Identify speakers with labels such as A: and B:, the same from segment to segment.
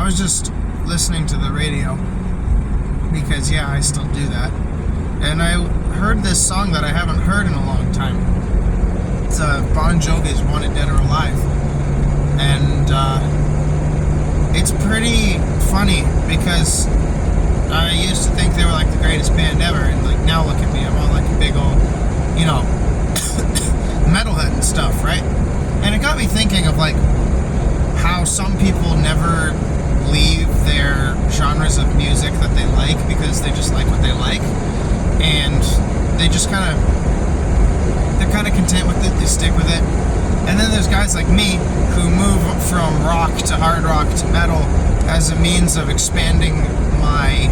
A: I was just listening to the radio because, yeah, I still do that. And I heard this song that I haven't heard in a long time. It's Bon Jovi's Wanted Dead or Alive. And it's pretty funny because I used to think they were like the greatest band ever. And like now look at me, I'm all like a big old, you know, metalhead and stuff, right? And it got me thinking of like how some people never leave their genres of music that they like because they just like what they like, and they just they're kind of content with it, they stick with it. And then there's guys like me who move from rock to hard rock to metal as a means of expanding my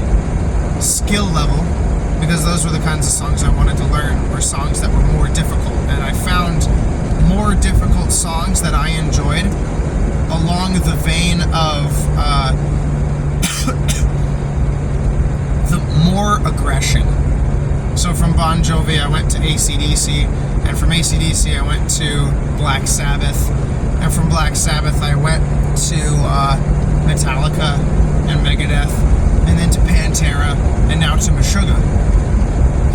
A: skill level, because those were the kinds of songs I wanted to learn, were songs that were more difficult. And I found more difficult songs that I enjoyed along the vein of the more aggression. So from Bon Jovi I went to AC/DC, and from AC/DC I went to Black Sabbath, and from Black Sabbath I went to Metallica and Megadeth, and then to Pantera, and now to Meshuggah.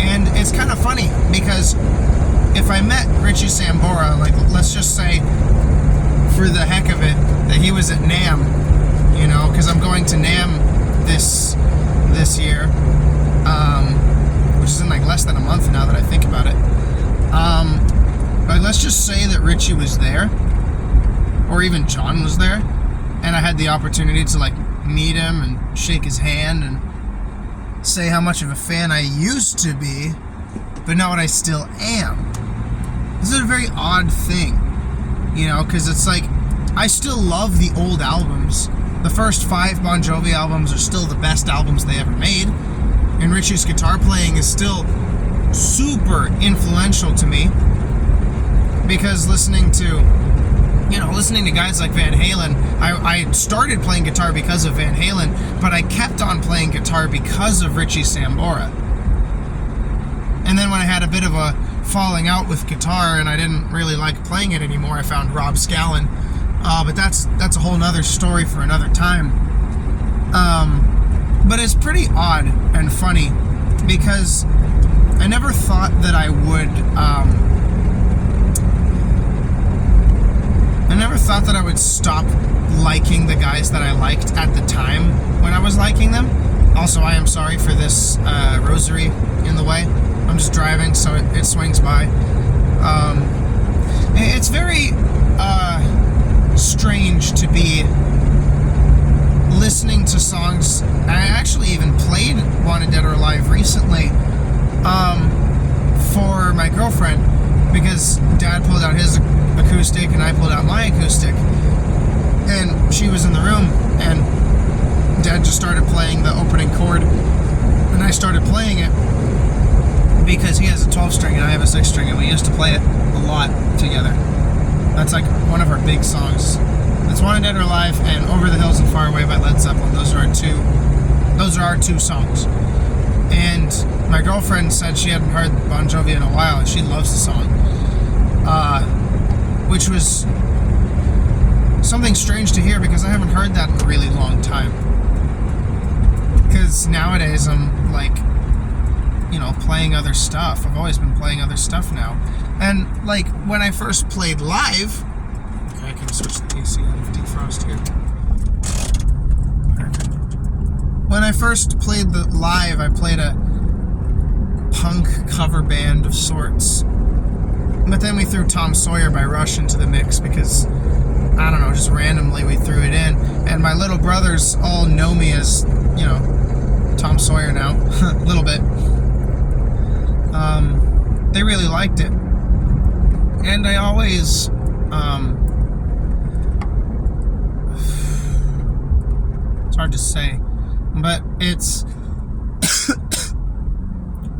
A: And it's kind of funny because if I met Richie Sambora, like let's just say for the heck of it that he was at NAMM, you know, because I'm going to NAMM this year, which is in like less than a month now that I think about it. But let's just say that Richie was there, or even John was there, and I had the opportunity to like meet him and shake his hand and say how much of a fan I used to be, but not what I still am. This is a very odd thing, you know, because it's like I still love the old albums. The first 5 Bon Jovi albums are still the best albums they ever made, and Richie's guitar playing is still super influential to me, because listening to guys like Van Halen, I started playing guitar because of Van Halen, but I kept on playing guitar because of Richie Sambora. And then when I had a bit of a falling out with guitar and I didn't really like playing it anymore, I found Rob Scallon. But that's a whole nother story for another time. But it's pretty odd and funny because I never thought that I would stop liking the guys that I liked at the time when I was liking them. Also, I am sorry for this rosary in the way. I'm just driving, so it swings by. It's very strange to be listening to songs. I actually even played Wanted Dead or Alive recently for my girlfriend, because Dad pulled out his acoustic and I pulled out my acoustic, and she was in the room, and Dad just started playing the opening chord, and I started playing it because he has a 12 string and I have a 6 string, and we used to play it a lot together. That's like one of our big songs. It's Wanted Dead or Alive and Over the Hills and Far Away by Led Zeppelin. Those are our two songs. And my girlfriend said she hadn't heard Bon Jovi in a while, and she loves the song. Which was something strange to hear, because I haven't heard that in a really long time. Because nowadays I'm like, you know, playing other stuff. I've always been playing other stuff now. And like when I first played live, okay, I can switch the AC out of defrost here. When I first played the live, I played a punk cover band of sorts. But then we threw Tom Sawyer by Rush into the mix because, I don't know, just randomly we threw it in. And my little brothers all know me as, you know, Tom Sawyer now, a little bit. They really liked it. And I always, it's hard to say, but it's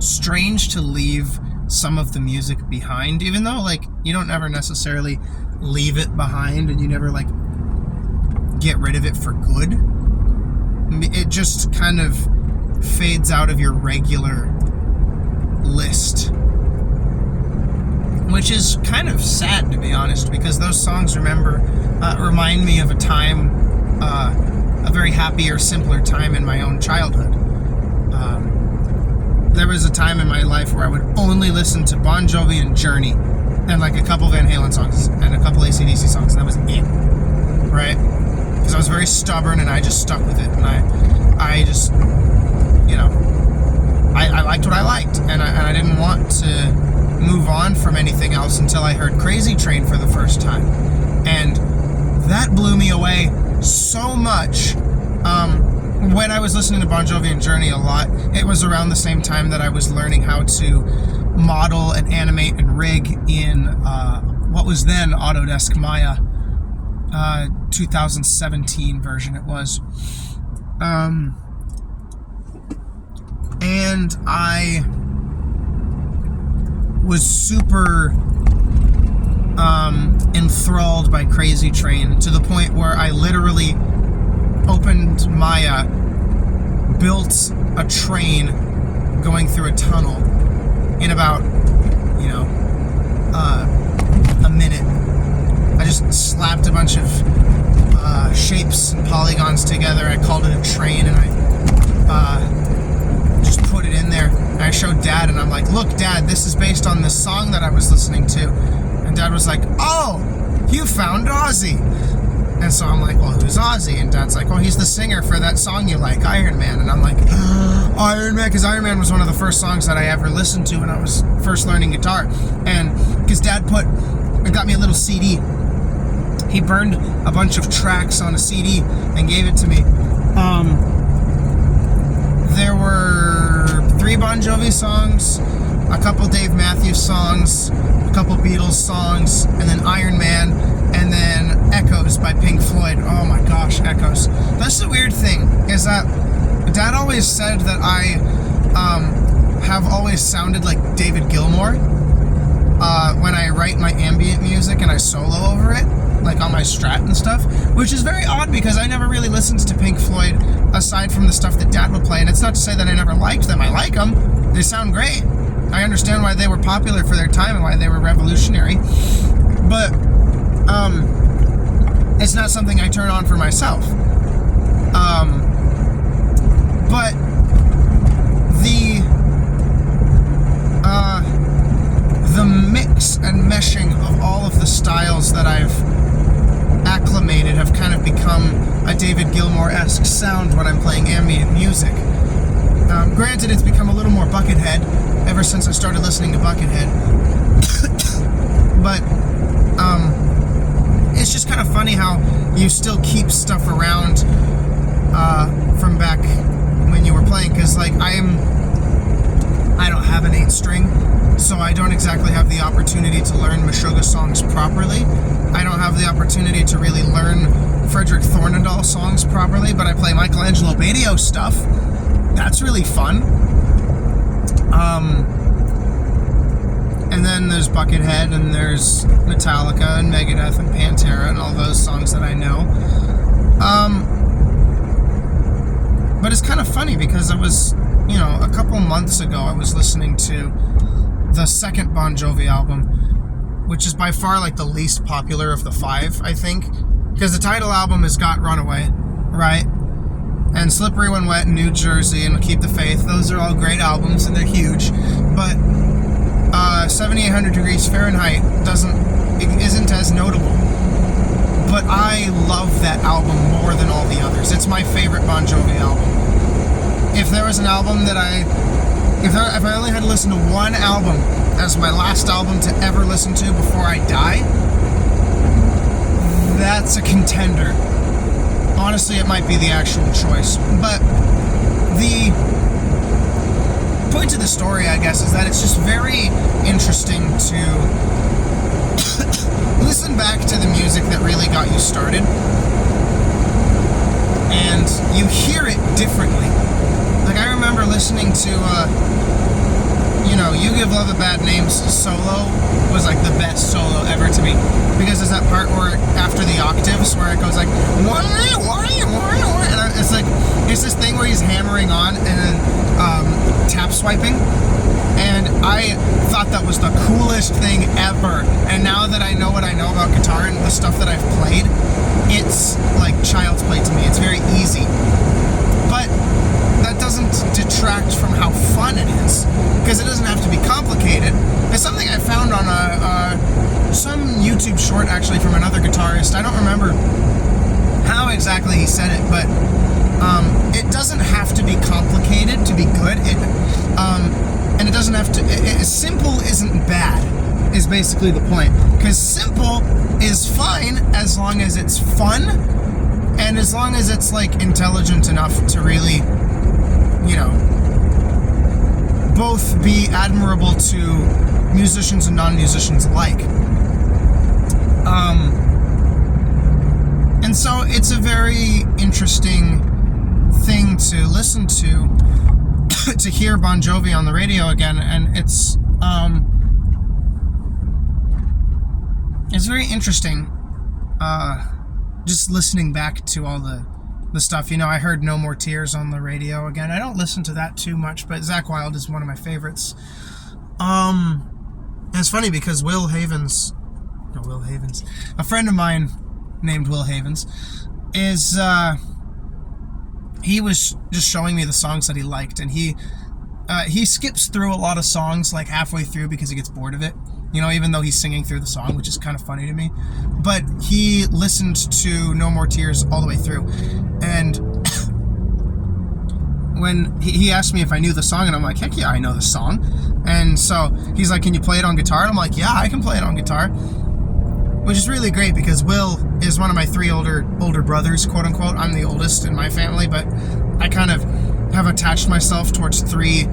A: strange to leave some of the music behind, even though, like, you don't ever necessarily leave it behind and you never, like, get rid of it for good. It just kind of fades out of your regular list, which is kind of sad, to be honest, because those songs remind me of a time a very happier, simpler time in my own childhood. There was a time in my life where I would only listen to Bon Jovi and Journey and like a couple Van Halen songs and a couple AC/DC songs, and that was it, right? Because I was very stubborn and I just stuck with it, and I just, you know, I liked what I liked, and I didn't want to move on from anything else until I heard Crazy Train for the first time, and that blew me away so much. When I was listening to Bon Jovi and Journey a lot, it was around the same time that I was learning how to model and animate and rig in what was then Autodesk Maya, 2017 version it was. And I was super enthralled by Crazy Train to the point where I literally opened Maya, built a train going through a tunnel in about, a minute. I just slapped a bunch of shapes and polygons together. I called it a train, and I just put it in there. And I showed Dad, and I'm like, look, Dad, this is based on this song that I was listening to. And Dad was like, oh, you found Ozzy. And so I'm like, well, who's Ozzy? And Dad's like, well, he's the singer for that song you like, Iron Man. And I'm like, Iron Man? Because Iron Man was one of the first songs that I ever listened to when I was first learning guitar. And because Dad got me a little CD. He burned a bunch of tracks on a CD and gave it to me. There were 3 Bon Jovi songs, a couple Dave Matthews songs, a couple Beatles songs, and then Iron Man, and then Echoes by Pink Floyd. Oh my gosh, Echoes. That's the weird thing, is that Dad always said that I have always sounded like David Gilmour when I write my ambient music and I solo over it, like on my Strat and stuff, which is very odd because I never really listened to Pink Floyd aside from the stuff that Dad would play. And it's not to say that I never liked them. I like them. They sound great. I understand why they were popular for their time and why they were revolutionary. But it's not something I turn on for myself. But the mix and meshing of all of the styles that I've acclimated have kind of become a David Gilmour-esque sound when I'm playing ambient music. Granted, it's become a little more Buckethead ever since I started listening to Buckethead. But it's just kind of funny how you still keep stuff around from back when you were playing, because like I don't have an 8-string, so I don't exactly have the opportunity to learn Meshuggah songs properly. I don't have the opportunity to really learn Frederick Thorndahl songs properly, but I play Michelangelo Badio stuff. That's really fun. And then there's Buckethead, and there's Metallica, and Megadeth, and Pantera, and all those songs that I know. But it's kind of funny because it was, a couple months ago I was listening to the second Bon Jovi album, which is by far like the least popular of the 5, I think. Because the title album has got Runaway, right? And Slippery When Wet and New Jersey and Keep the Faith. Those are all great albums and they're huge. But 7800 Degrees Fahrenheit isn't as notable. But I love that album more than all the others. It's my favorite Bon Jovi album. If there was an album that if I only had to listen to one album as my last album to ever listen to before I die, that's a contender. Honestly, it might be the actual choice. But the point of the story, I guess, is that it's just very interesting to listen back to the music that really got you started, and you hear it differently. Like, I remember listening to, You Give Love a Bad Name solo was like the best solo ever to me, because there's that part where after the octaves where it goes like, why? And it's like, it's this thing where he's hammering on and then tap swiping, and I thought that was the coolest thing ever. And now that I know what I know about guitar and the stuff that I've played, it's like child's play to me. It's very easy. But that doesn't detract from how fun it is, because it doesn't have to be complicated. It's something I found on some YouTube short, actually, from another guitarist. I don't remember how exactly he said it, but it doesn't have to be complicated to be good. And it doesn't have to... simple isn't bad, is basically the point. Because simple is fine as long as it's fun, and as long as it's, like, intelligent enough to really, you know, both be admirable to musicians and non-musicians alike. And so it's a very interesting thing to listen to hear Bon Jovi on the radio again, and it's very interesting just listening back to all the stuff. You know, I heard No More Tears on the radio again. I don't listen to that too much, but Zakk Wylde is one of my favorites. And it's funny because a friend of mine named Will Havens is he was just showing me the songs that he liked, and he skips through a lot of songs like halfway through because he gets bored of it, you know, even though he's singing through the song, which is kind of funny to me. But he listened to No More Tears all the way through, and when he asked me if I knew the song, and I'm like, heck yeah, I know the song. And so he's like, can you play it on guitar? And I'm like, yeah, I can play it on guitar. Which is really great because Will is one of my three older brothers, quote unquote. I'm the oldest in my family, but I kind of have attached myself towards three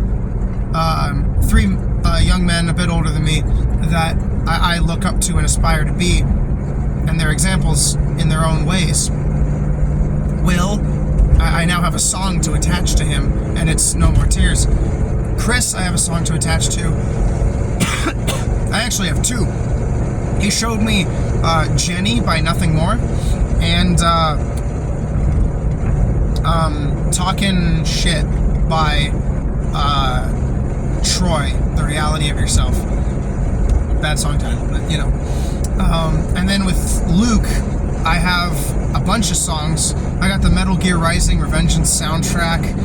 A: young men a bit older than me that I look up to and aspire to be, and they're examples in their own ways. Will, I now have a song to attach to him, and it's No More Tears. Chris, I have a song to attach to. I actually have two. He showed me Jenny by Nothing More, and Talkin' Shit by Troy, The Reality of Yourself. Bad song title, but you know. And then with Luke, I have a bunch of songs. I got the Metal Gear Rising Revengeance soundtrack.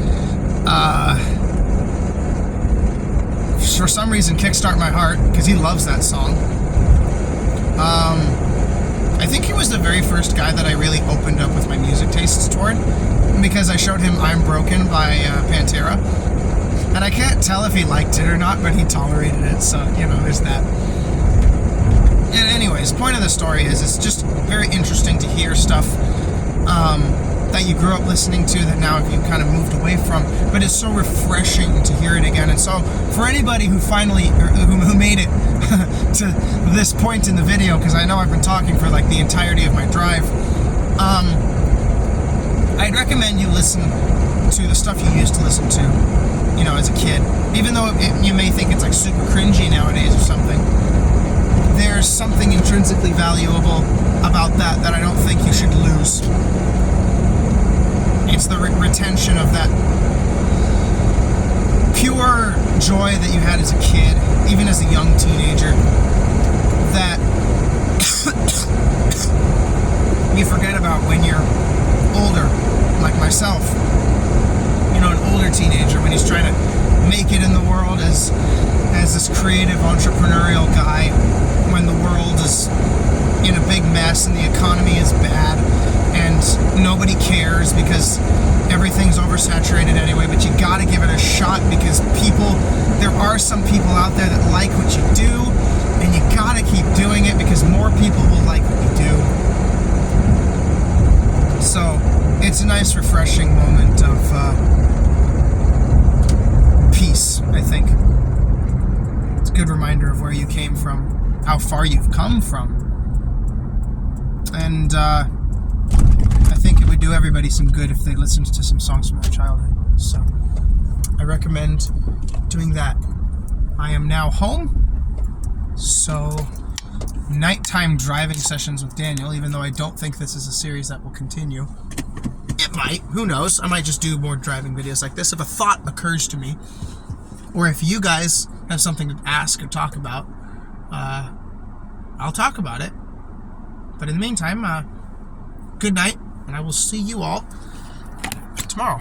A: For some reason, Kickstart My Heart, because he loves that song. I think he was the very first guy that I really opened up with my music tastes toward, because I showed him I'm Broken by Pantera. And I can't tell if he liked it or not, but he tolerated it, so, you know, there's that. And anyways, point of the story is it's just very interesting to hear stuff that you grew up listening to that now you've kind of moved away from, but it's so refreshing to hear it again. And so for anybody who who made it to this point in the video, because I know I've been talking for like the entirety of my drive, I'd recommend you listen to the stuff you used to listen to, you know, as a kid. Even though you may think it's like super cringy nowadays or something, there's something intrinsically valuable about that I don't think you should lose. It's the retention of that pure joy that you had as a kid, even as a young teenager, that you forget about when you're older, like myself. You know, an older teenager, when he's trying to make it in the world as this creative entrepreneurial guy, when the world is in a big mess and the economy is bad and nobody cares because everything's oversaturated anyway, but you gotta give it a shot because there are some people out there that like what you do, and you gotta keep doing it because more people will like what you do. So it's a nice refreshing moment of peace, I think. It's a good reminder of where you came from, how far you've come from. And I think it would do everybody some good if they listened to some songs from their childhood. So I recommend doing that. I am now home, so nighttime driving sessions with Daniel, even though I don't think this is a series that will continue. It might, who knows? I might just do more driving videos like this if a thought occurs to me. Or if you guys have something to ask or talk about, I'll talk about it. But in the meantime, good night, and I will see you all tomorrow.